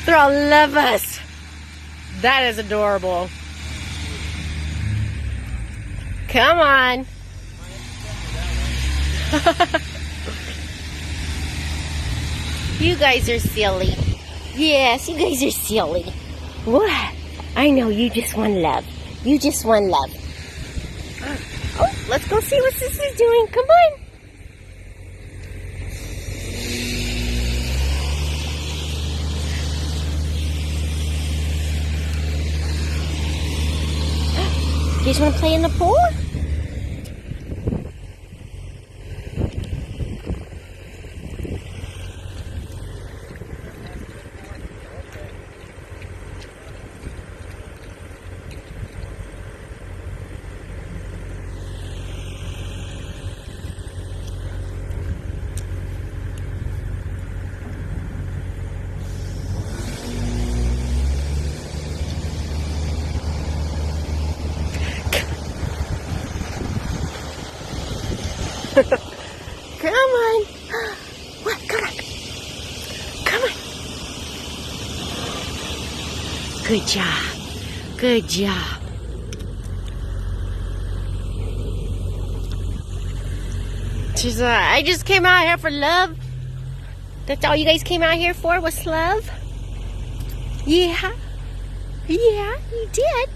They're all love us. That is adorable. Come on. You guys are silly. Yes, you guys are silly. What? I know, you just want love. You just want love. Oh, let's go see what this is doing. Come on. You guys want to play in the pool? Come on. What? Come on. Come on. Good job. Good job. She's I just came out here for love. That's all you guys came out here for was love? Yeah. Yeah, you did.